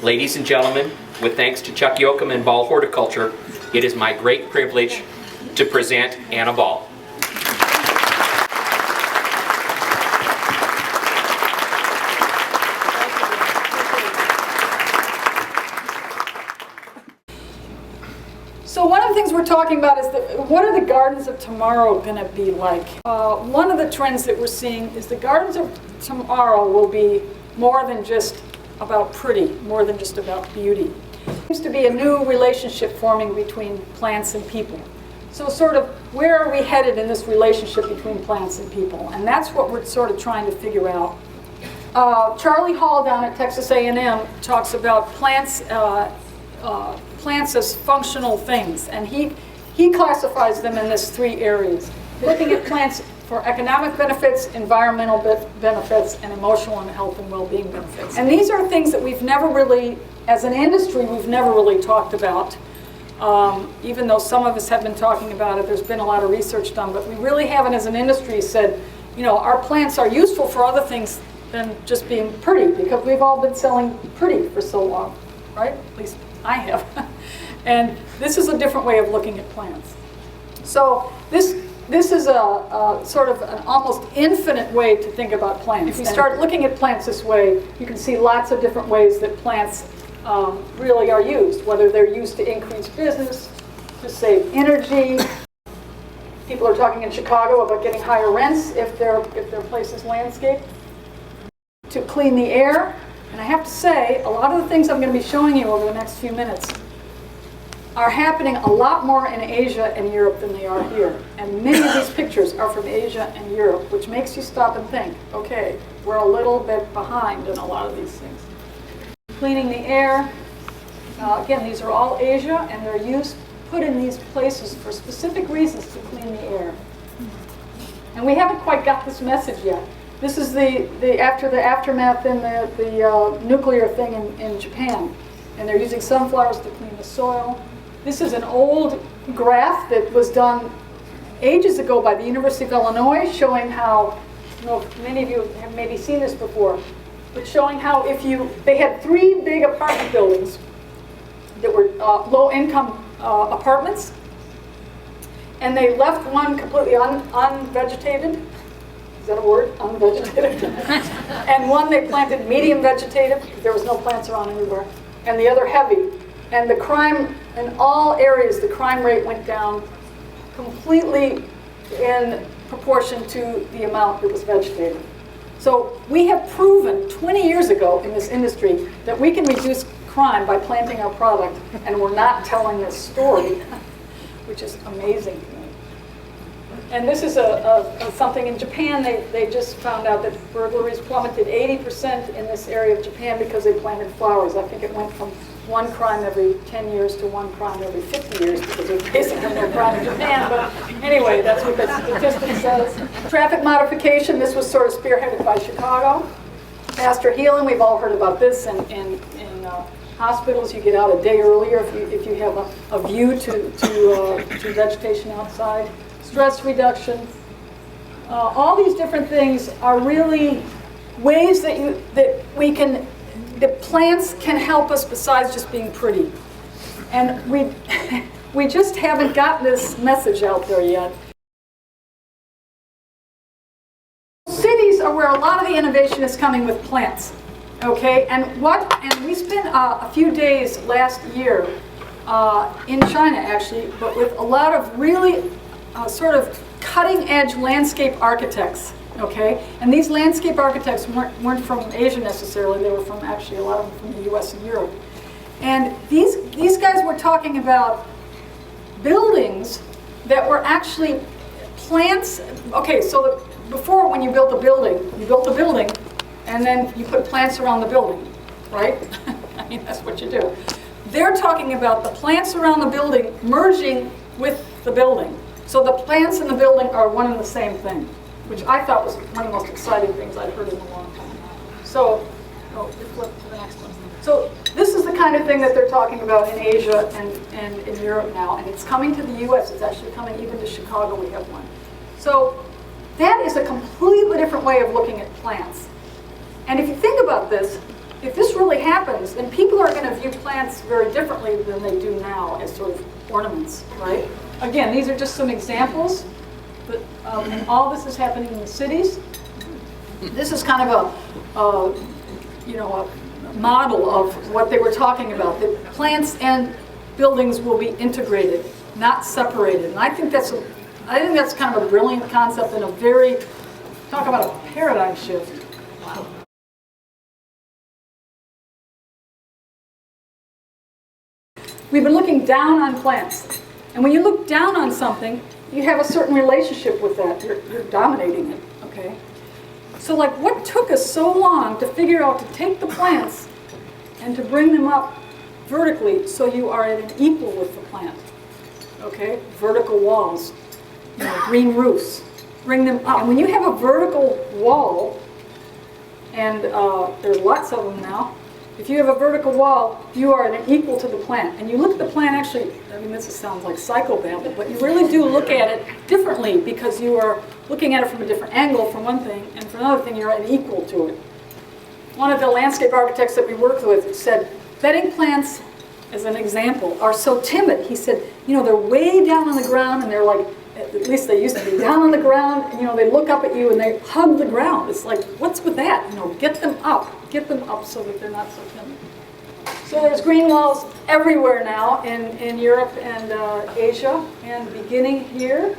Ladies and gentlemen, with thanks to Chuck Yoakum and Ball Horticulture, it is my great privilege to present Anna Ball. So one of the things we're talking about is what are the gardens of tomorrow going to be like? One of the trends that we're seeing is the gardens of tomorrow will be more than just about pretty, more than just about beauty. There seems to be a new relationship forming between plants and people. So sort of where are we headed in this relationship between plants and people? And that's what we're sort of trying to figure out. Charlie Hall down at Texas A&M talks about plants as functional things, and he classifies them in these three areas. Looking at plants for economic benefits, environmental benefits, and emotional and health and well-being benefits. And these are things that we've never really, as an industry, we've never really talked about. Even though some of us have been talking about it, there's been a lot of research done, but we really haven't as an industry said, you know, our plants are useful for other things than just being pretty, because we've all been selling pretty for so long, right? At least I have. And this is a different way of looking at plants. So this is a sort of an almost infinite way to think about plants. If you start looking at plants this way, you can see lots of different ways that plants really are used, whether they're used to increase business, to save energy. People are talking in Chicago about getting higher rents if their place is landscaped, to clean the air. And I have to say, a lot of the things I'm going to be showing you over the next few minutes are happening a lot more in Asia and Europe than they are here. And many of these pictures are from Asia and Europe, which makes you stop and think, okay, we're a little bit behind in a lot of these things. Cleaning the air. Again, these are all Asia, and they're put in these places for specific reasons to clean the air. And we haven't quite got this message yet. This is after the aftermath in the nuclear thing in Japan. And they're using sunflowers to clean the soil. This is an old graph that was done ages ago by the University of Illinois, showing how, I don't know if many of you have maybe seen this before, but showing how they had three big apartment buildings that were low-income apartments, and they left one completely unvegetated. Is that a word? Unvegetated. And one they planted medium vegetative, because there was no plants around anywhere, and the other heavy. And the crime, in all areas, the crime rate went down completely in proportion to the amount that was vegetative. So we have proven 20 years ago in this industry that we can reduce crime by planting our product, and we're not telling this story, which is amazing to me. And this is something in Japan. They just found out that burglaries plummeted 80% in this area of Japan because they planted flowers. I think it went from one crime every 10 years to one crime every 50 years because there's basically no crime in Japan. But anyway, that's what the statistic says. Traffic modification, this was sort of spearheaded by Chicago. Faster healing, we've all heard about this. In hospitals, you get out a day earlier if you have a view to vegetation outside. Stress reduction. All these different things are really ways that plants can help us besides just being pretty. And we just haven't gotten this message out there yet. Cities are where a lot of the innovation is coming with plants. Okay, and we spent a few days last year in China actually, but with a lot of really sort of cutting-edge landscape architects, okay? And these landscape architects weren't from Asia necessarily. They were from actually a lot of them from the US and Europe. And these guys were talking about buildings that were actually plants. Okay, so before when you built a building, and then you put plants around the building, right? I mean, that's what you do. They're talking about the plants around the building merging with the building. So the plants in the building are one and the same thing, which I thought was one of the most exciting things I'd heard in a long time. So, flip to the next one. So this is the kind of thing that they're talking about in Asia and in Europe now, and it's coming to the US. It's actually coming even to Chicago. We have one. So that is a completely different way of looking at plants. And if you think about this, if this really happens, then people are going to view plants very differently than they do now as sort of ornaments, right? Again, these are just some examples, but and all this is happening in the cities. This is kind of a model of what they were talking about, that plants and buildings will be integrated, not separated. And I think that's kind of a brilliant concept and a very, talk about a paradigm shift. We've been looking down on plants. And when you look down on something, you have a certain relationship with that. You're dominating it, okay? So like, what took us so long to figure out to take the plants and to bring them up vertically so you are at an equal with the plant, okay? Vertical walls, green roofs, bring them up. And when you have a vertical wall, and there's lots of them now, if you have a vertical wall, you are at an equal to the plant. And you look at the plant actually, I mean, this sounds like psychobabble, but you really do look at it differently because you are looking at it from a different angle for one thing, and for another thing, you're at an equal to it. One of the landscape architects that we worked with said, bedding plants, as an example, are so timid. He said, they're way down on the ground, and they're like, at least they used to be down on the ground, they look up at you and they hug the ground. It's like, what's with that? Get them up so that they're not so timid. So there's green walls everywhere now in Europe and Asia, and beginning here,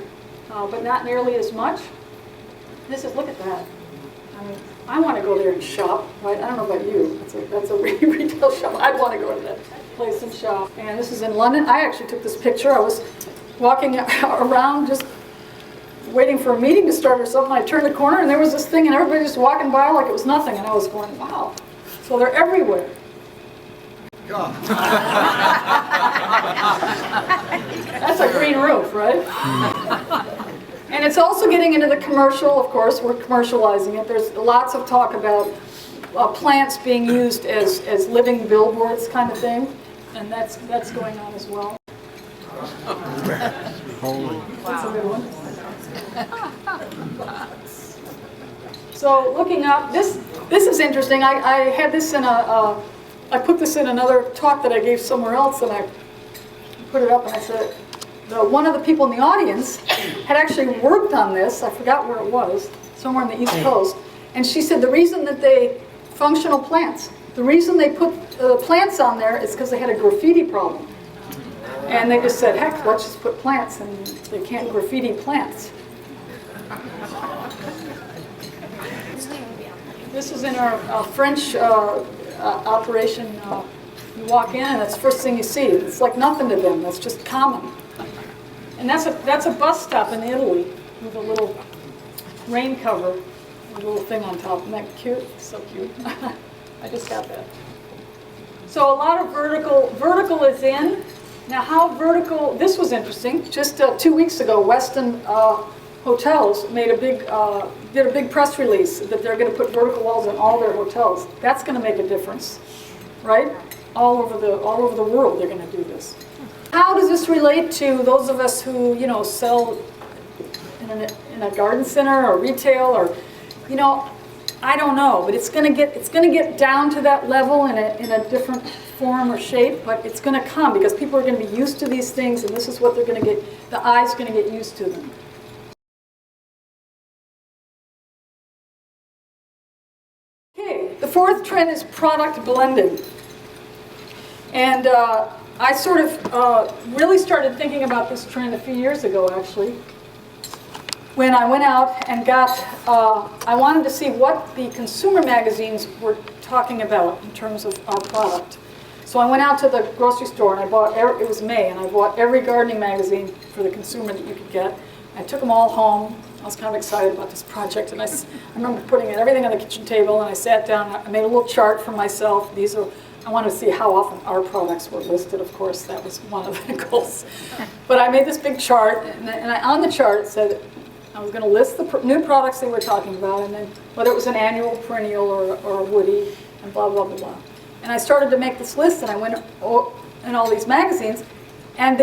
but not nearly as much. Look at that. I mean, I want to go there and shop, right? I don't know about you. That's a retail shop. I'd want to go to that place and shop. And this is in London. I actually took this picture. I was walking around just waiting for a meeting to start or something. I turned the corner and there was this thing and everybody just walking by like it was nothing. And I was going, wow. So they're everywhere. That's a green roof, right? And it's also getting into the commercial, of course. We're commercializing it. There's lots of talk about plants being used as living billboards kind of thing. And that's going on as well. That's a good one. So looking up, this is interesting. I had this in I put this in another talk that I gave somewhere else, and I put it up and I said, one of the people in the audience had actually worked on this. I forgot where it was, somewhere on the East Coast. And she said the reason that functional plants, the reason they put plants on there is because they had a graffiti problem. And they just said, heck, let's just put plants, and they can't graffiti plants. This is in our French operation. You walk in, and that's the first thing you see. It's like nothing to them. That's just common. And that's a bus stop in Italy with a little rain cover, a little thing on top. Isn't that cute? So cute. I just got that. So a lot of vertical is in. Now how vertical, this was interesting. Just 2 weeks ago, Westin Hotels did a big press release that they're going to put vertical walls in all their hotels. That's going to make a difference, right? All over the world, they're going to do this. How does this relate to those of us who, sell in a garden center or retail or, I don't know, but it's going to get down to that level in a different form or shape, but it's going to come because people are going to be used to these things, and this is what they're going to get. The eye's going to get used to them. Okay, the fourth trend is product blending, and I sort of really started thinking about this trend a few years ago, actually, when I went out and I wanted to see what the consumer magazines were talking about in terms of our product. So I went out to the grocery store and I bought, it was May, and I bought every gardening magazine for the consumer that you could get. I took them all home. I was kind of excited about this project, and I remember putting everything on the kitchen table, and I sat down, I made a little chart for myself. I wanted to see how often our products were listed, of course. That was one of the goals. But I made this big chart, and on the chart it said I was going to list the new products they were talking about, and then whether it was an annual, perennial, or a woody, and blah, blah, blah, blah. And I started to make this list, and I went in all these magazines, and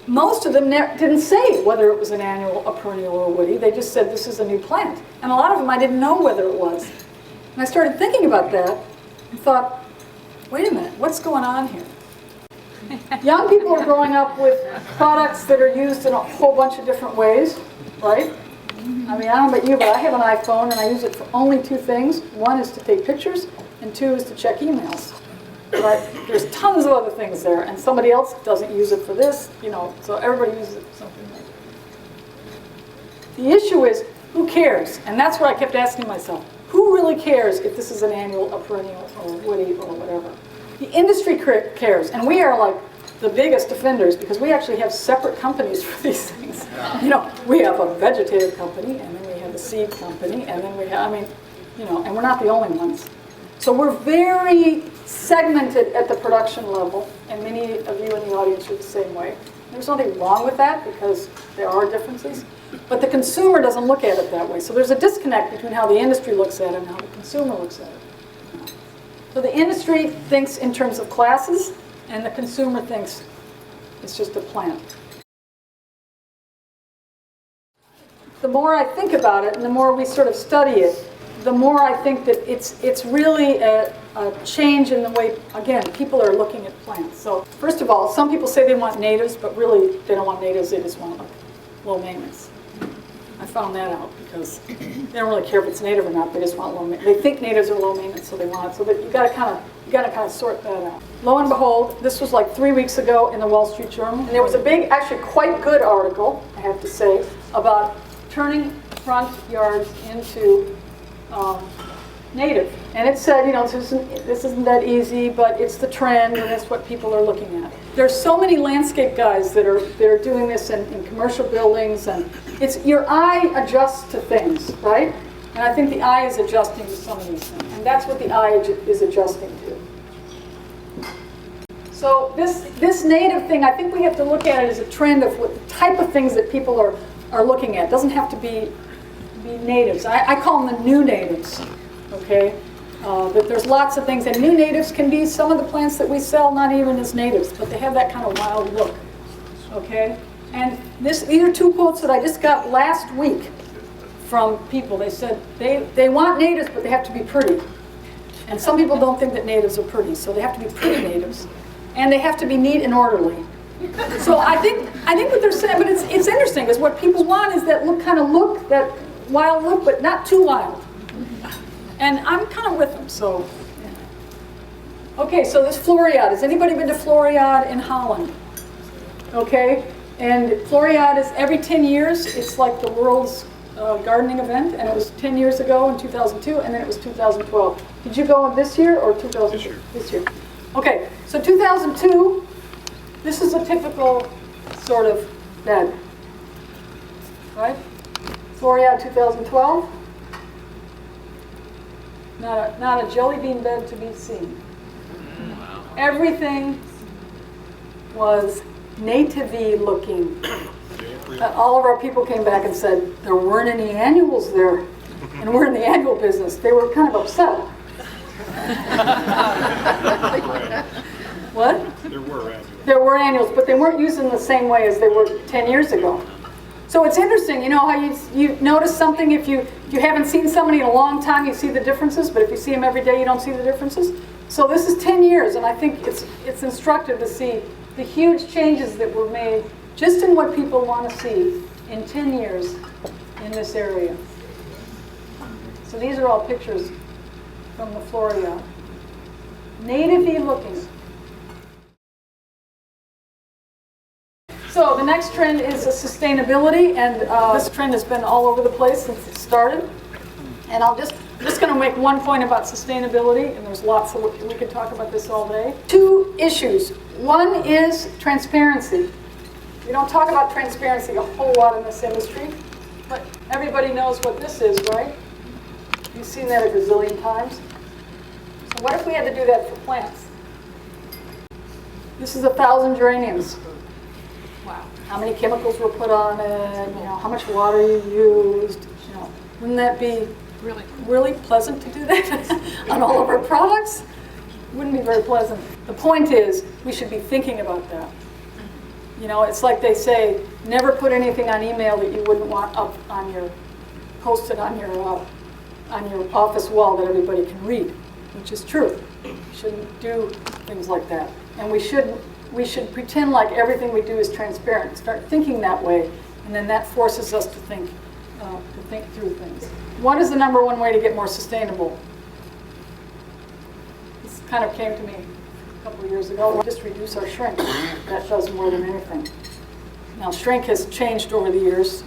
most of them didn't say whether it was an annual, a perennial, or a woody. They just said this is a new plant. And a lot of them I didn't know whether it was. And I started thinking about that, I thought, wait a minute, what's going on here? Young people are growing up with products that are used in a whole bunch of different ways, right? I mean, I don't know about you, but I have an iPhone and I use it for only two things. One is to take pictures and two is to check emails. But there's tons of other things there, and somebody else doesn't use it for this, you know, so everybody uses it for something else. The issue is, who cares? And that's what I kept asking myself. Who really cares if this is an annual, a perennial, or woody, or whatever? The industry cares, and we are like the biggest offenders because we actually have separate companies for these things. You know, we have a vegetative company, and then we have a seed company, and then we have, I mean, you know, and we're not the only ones. So we're very segmented at the production level, and many of you in the audience are the same way. There's nothing wrong with that because there are differences, but the consumer doesn't look at it that way. So there's a disconnect between how the industry looks at it and how the consumer looks at it. So the industry thinks in terms of classes, and the consumer thinks it's just a plant. The more I think about it and the more we sort of study it, the more I think that it's really a change in the way, again, people are looking at plants. So first of all, some people say they want natives, but really they don't want natives, they just want like low maintenance. I found that out because they don't really care if it's native or not, they just want low maintenance. They think natives are low maintenance, so they want it. So that you gotta kind of sort that out. Lo and behold, this was like 3 weeks ago in the Wall Street Journal, and there was a big, actually quite good article, I have to say, about turning front yards into native. And it said, you know, this isn't that easy, but it's the trend, and that's what people are looking at. There's so many landscape guys that are doing this in commercial buildings, and it's your eye adjusts to things, right? And I think the eye is adjusting to some of these things, and that's what the eye is adjusting to. So this native thing, I think we have to look at it as a trend of what the type of things that people are looking at. It doesn't have to be natives. I call them the new natives, okay? But there's lots of things, and new natives can be some of the plants that we sell not even as natives, but they have that kind of wild look, okay? And these are two quotes that I just got last week from people. They said they want natives, but they have to be pretty. And some people don't think that natives are pretty, so they have to be pretty natives. And they have to be neat and orderly. So I think what they're saying, but it's interesting, is what people want is that that wild look, but not too wild. And I'm kind of with them, so. Okay, so this Floriade. Has anybody been to Floriade in Holland? Okay, and Floriade is every 10 years. It's like the world's gardening event, and it was 10 years ago in 2002, and then it was 2012. Did you go this year or 2002? This year. This year. Okay, so 2002, this is a typical sort of bed, right? Floriade 2012. Not a jelly bean bed to be seen. Wow. Everything was native-y looking. All of our people came back and said there weren't any annuals there, and we're in the annual business. They were kind of upset. What? There were annuals. There were annuals, but they weren't used in the same way as they were 10 years ago. So it's interesting, you know how you notice something if you haven't seen somebody in a long time, you see the differences, but if you see them every day, you don't see the differences. So this is 10 years, and I think it's instructive to see the huge changes that were made just in what people want to see in 10 years in this area. So these are all pictures from the Floriade. Native-y looking. So the next trend is sustainability, and this trend has been all over the place since it started. And I'm just going to make one point about sustainability, and there's lots of, we could talk about this all day. Two issues. One is transparency. We don't talk about transparency a whole lot in this industry, but everybody knows what this is, right? You've seen that a gazillion times. So what if we had to do that for plants? This is 1,000 geraniums. Wow. How many chemicals were put on it, you know, how much water you used, you know. Wouldn't that be really pleasant to do that on all of our products? Wouldn't be very pleasant. The point is, we should be thinking about that. You know, it's like they say, never put anything on email that you wouldn't want up on your, posted on your office wall that everybody can read, which is true. We shouldn't do things like that. And we should pretend like everything we do is transparent. Start thinking that way, and then that forces us to think through things. What is the number one way to get more sustainable? This kind of came to me a couple of years ago. We'll just reduce our shrink. That does more than anything. Now, shrink has changed over the years.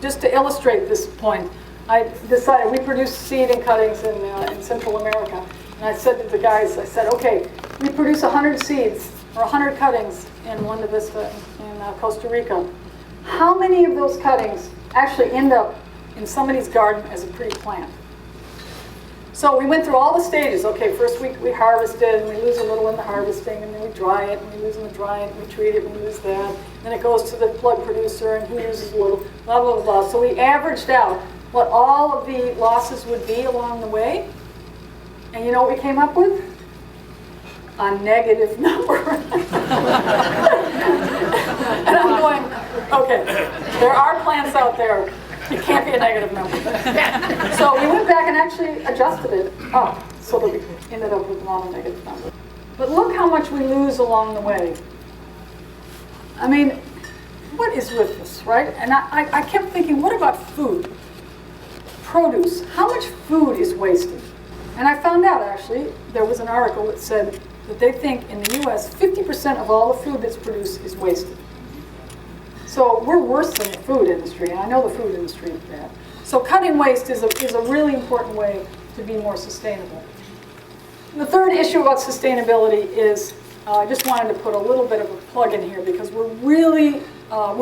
Just to illustrate this point, I decided, we produce seed and cuttings in Central America. And I said to the guys, I said, okay, we produce 100 seeds or 100 cuttings in Buena Vista in Costa Rica. How many of those cuttings actually end up in somebody's garden as a pretty plant? So we went through all the stages. Okay, first we harvested, and we lose a little in the harvesting, and then we dry it, and we lose in the drying, and we treat it, and we lose that. Then it goes to the plug producer, and he uses a little, blah, blah, blah. So we averaged out what all of the losses would be along the way. And you know what we came up with? A negative number. And I'm going, okay, there are plants out there. It can't be a negative number. So we went back and actually adjusted it up so that we ended up with not a negative number. But look how much we lose along the way. I mean, what is with this, right? And I kept thinking, what about food? Produce. How much food is wasted? And I found out, actually, there was an article that said that they think in the US, 50% of all the food that's produced is wasted. So we're worse than the food industry, and I know the food industry is bad. So cutting waste is a really important way to be more sustainable. And the third issue about sustainability is, I just wanted to put a little bit of a plug in here because we're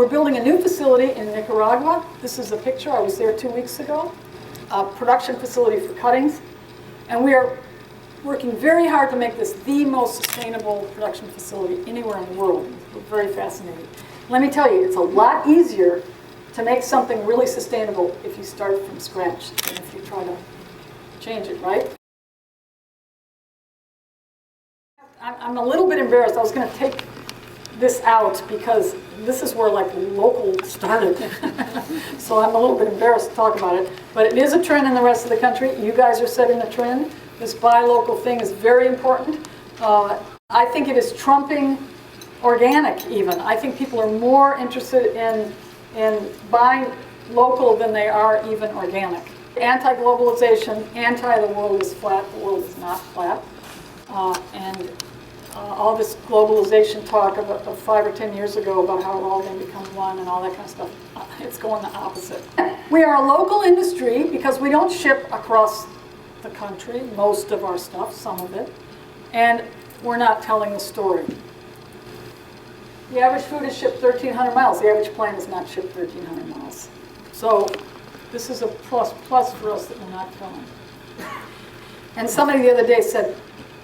building a new facility in Nicaragua. This is a picture, I was there 2 weeks ago. A production facility for cuttings. And we are working very hard to make this the most sustainable production facility anywhere in the world. We're very fascinated. Let me tell you, it's a lot easier to make something really sustainable if you start from scratch than if you try to change it, right? I'm a little bit embarrassed. I was going to take this out because this is where like local started. So I'm a little bit embarrassed to talk about it. But it is a trend in the rest of the country. You guys are setting the trend. This buy local thing is very important. I think it is trumping organic even. I think people are more interested in buying local than they are even organic. Anti-globalization, anti the world is flat, the world is not flat. All this globalization talk of 5 or 10 years ago about how we're all going to become one and all that kind of stuff, it's going the opposite. We are a local industry because we don't ship across the country, most of our stuff, some of it, and we're not telling the story. The average food is shipped 1,300 miles. The average plant is not shipped 1,300 miles. So this is a plus for us that we're not telling. And somebody the other day said,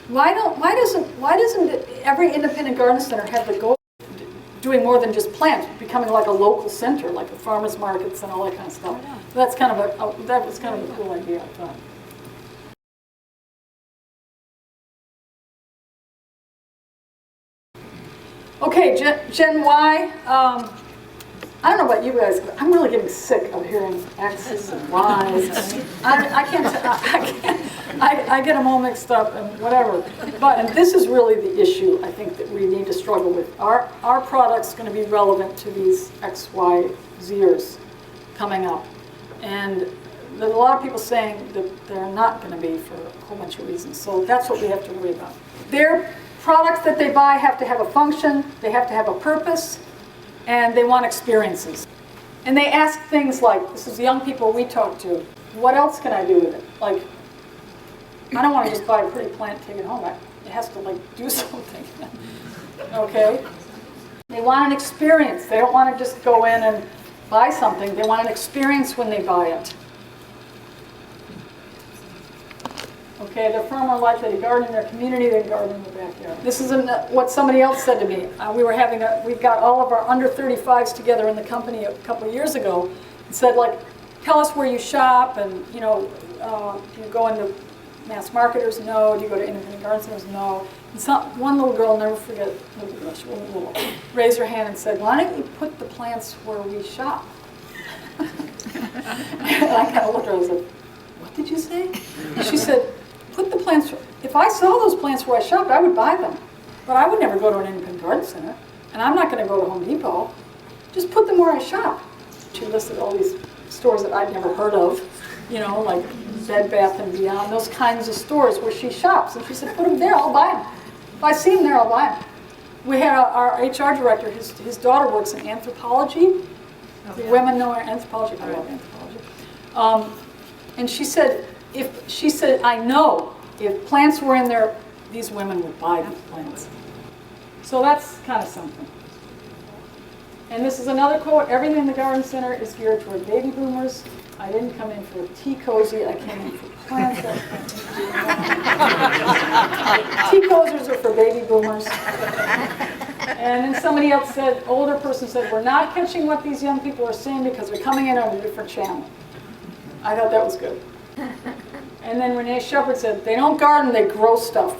why doesn't every independent garden center have the goal of doing more than just plants, becoming like a local center, like the farmers markets and all that kind of stuff? That's kind of that was kind of a cool idea, I thought. Okay, Gen Y. I don't know about you guys, but I'm really getting sick of hearing X's and Y's. I get them all mixed up and whatever. And this is really the issue I think that we need to struggle with. Our product's going to be relevant to these X, Y, Zers coming up. And there's a lot of people saying that they're not going to be for a whole bunch of reasons. So that's what we have to worry about. Their products that they buy have to have a function, they have to have a purpose, and they want experiences. And they ask things like, this is the young people we talk to, what else can I do with it? Like, I don't want to just buy a pretty plant and take it home. It has to like do something. Okay? They want an experience. They don't want to just go in and buy something. They want an experience when they buy it. Okay, they're far more likely to garden in their community than garden in the backyard. This is what somebody else said to me. We've got all of our under 35s together in the company a couple of years ago and said, like, tell us where you shop and, do you go into mass marketers? No. Do you go to independent garden centers? No. And one little girl, I'll never forget, she wasn't little, raised her hand and said, why don't you put the plants where we shop? And I kind of looked at her and said, what did you say? She said, put the plants, if if I saw those plants where I shopped, I would buy them. But I would never go to an independent garden center, and I'm not going to go to Home Depot. Just put them where I shop. She listed all these stores that I'd never heard of, you know, like Bed Bath & Beyond, those kinds of stores where she shops. And she said, put them there, I'll buy them. If I see them there, I'll buy them. We had our HR director, his daughter works in anthropology. The women know anthropology. I love anthropology. And she said, I know if plants were in there, these women would buy these plants. So that's kind of something. And this is another quote, everything in the garden center is geared toward baby boomers. I didn't come in for a tea cozy, I came in for plants. Tea cozies are for baby boomers. And then somebody else said, older person said, we're not catching what these young people are saying because they're coming in on a different channel. I thought that was good. And then Renee Shepard said, they don't garden, they grow stuff.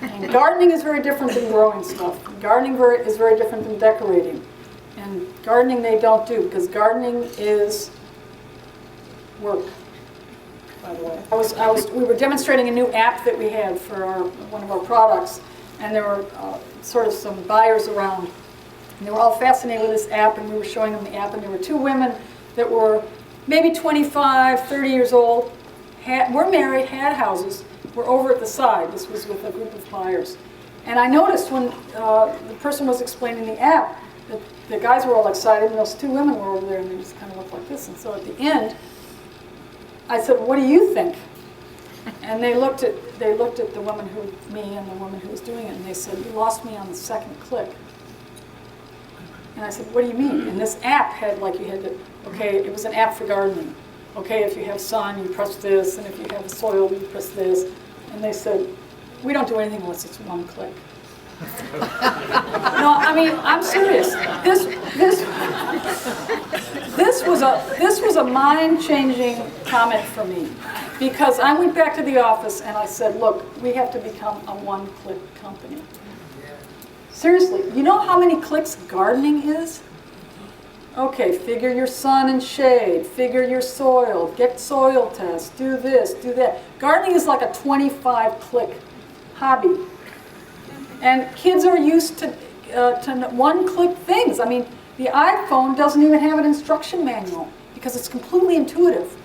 And gardening is very different than growing stuff. Gardening is very different than decorating. And gardening they don't do, because gardening is work, by the way. We were demonstrating a new app that we had for one of our products, and there were sort of some buyers around. And they were all fascinated with this app, and we were showing them the app, and there were two women that were maybe 25, 30 years old, were married, had houses, were over at the side. This was with a group of buyers. And I noticed when the person was explaining the app, that the guys were all excited, and those two women were over there, and they just kind of looked like this. And so at the end, I said, what do you think? And they looked at the woman me and the woman who was doing it, and they said, you lost me on the second click. And I said, what do you mean? And this app had, like, you had to, okay, it was an app for gardening. Okay, if you have sun, you press this, and if you have soil, you press this. And they said, we don't do anything unless it's one click. No, I mean, I'm serious. This was a mind-changing comment for me, because I went back to the office and I said, look, we have to become a one-click company. Seriously, you know how many clicks gardening is? Okay, figure your sun and shade, figure your soil, get soil tests, do this, do that. Gardening is like a 25-click hobby. And kids are used to one-click things. I mean, the iPhone doesn't even have an instruction manual because it's completely intuitive.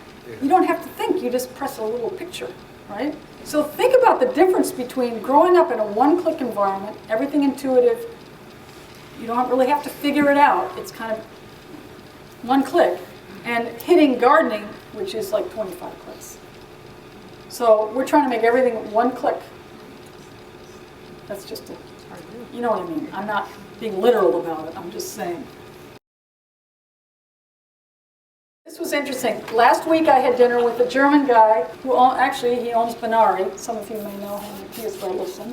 You don't have to think, you just press a little picture, right? So think about the difference between growing up in a one-click environment, everything intuitive, you don't really have to figure it out, it's kind of one click, and hitting gardening, which is like 25 clicks. So we're trying to make everything one click. That's just you know what I mean. I'm not being literal about it, I'm just saying. This was interesting. Last week I had dinner with a German guy who he owns Benari. Some of you may know him, he is Berlison.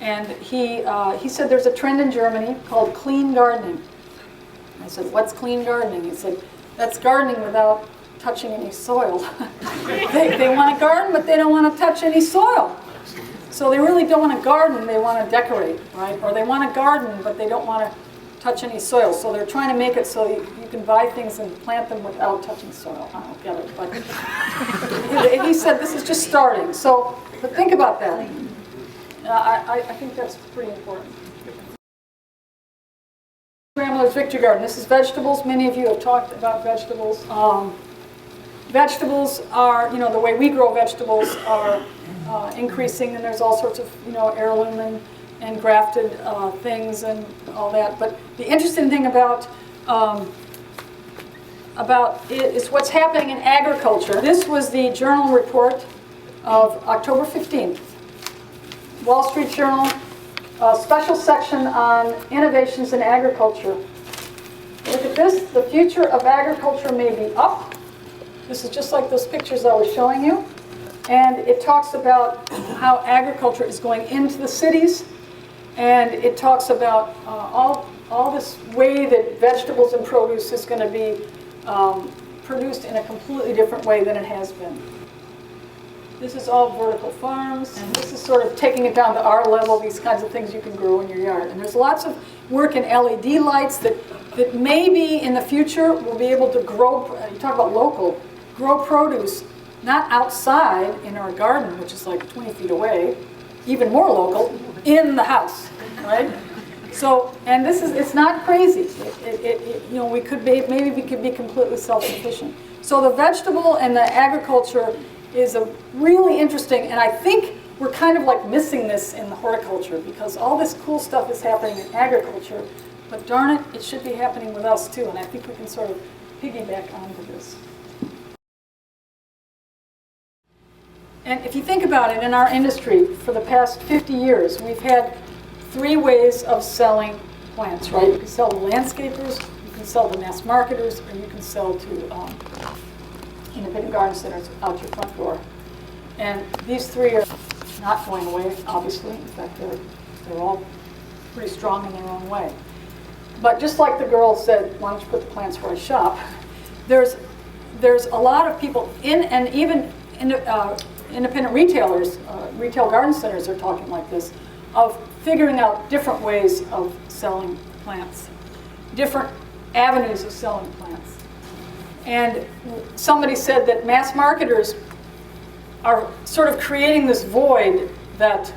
And he said there's a trend in Germany called clean gardening. I said, what's clean gardening? He said, that's gardening without touching any soil. they want to garden, but they don't want to touch any soil. So they really don't want to garden, they want to decorate, right? Or they want to garden, but they don't want to touch any soil. So they're trying to make it so you can buy things and plant them without touching soil. I don't get it, but he said this is just starting. So, but think about that. I think that's pretty important. Grandmother's Victory Garden. This is vegetables. Many of you have talked about vegetables. Vegetables are, the way we grow vegetables are increasing, and there's all sorts of, heirloom and grafted things and all that. But the interesting thing about it is what's happening in agriculture. This was the journal report of October 15th. Wall Street Journal. A special section on innovations in agriculture. Look at this. The future of agriculture may be up. This is just like those pictures I was showing you. And it talks about how agriculture is going into the cities. And it talks about all this way that vegetables and produce is going to be produced in a completely different way than it has been. This is all vertical farms, and this is sort of taking it down to our level, these kinds of things you can grow in your yard. And there's lots of work in LED lights that maybe in the future will be able to grow, you talk about local, grow produce not outside in our garden, which is like 20 feet away, even more local, in the house, right? So, and this is, it's not crazy. You know, we could be, maybe we could be completely self-sufficient. So the vegetable and the agriculture is a really interesting, and I think we're kind of like missing this in the horticulture because all this cool stuff is happening in agriculture, but darn it, it should be happening with us too, and I think we can sort of piggyback onto this. And if you think about it, in our industry, for the past 50 years, we've had 3 ways of selling plants, right? You can sell to landscapers, you can sell to mass marketers, or you can sell to independent garden centers out your front door. And these 3 are not going away, obviously. In fact, they're all pretty strong in their own way. But just like the girl said, why don't you put the plants where I shop? There's a lot of people and even independent retailers, retail garden centers are talking like this, of figuring out different ways of selling plants, different avenues of selling plants. And somebody said that mass marketers are sort of creating this void that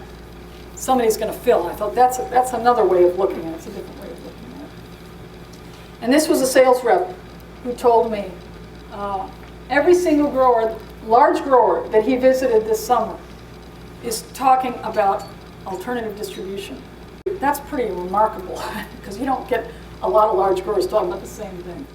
somebody's going to fill. I thought that's another way of looking at it. It's a different way of looking at it. And this was a sales rep who told me every single grower, large grower that he visited this summer is talking about alternative distribution. That's pretty remarkable because you don't get a lot of large growers talking about the same thing.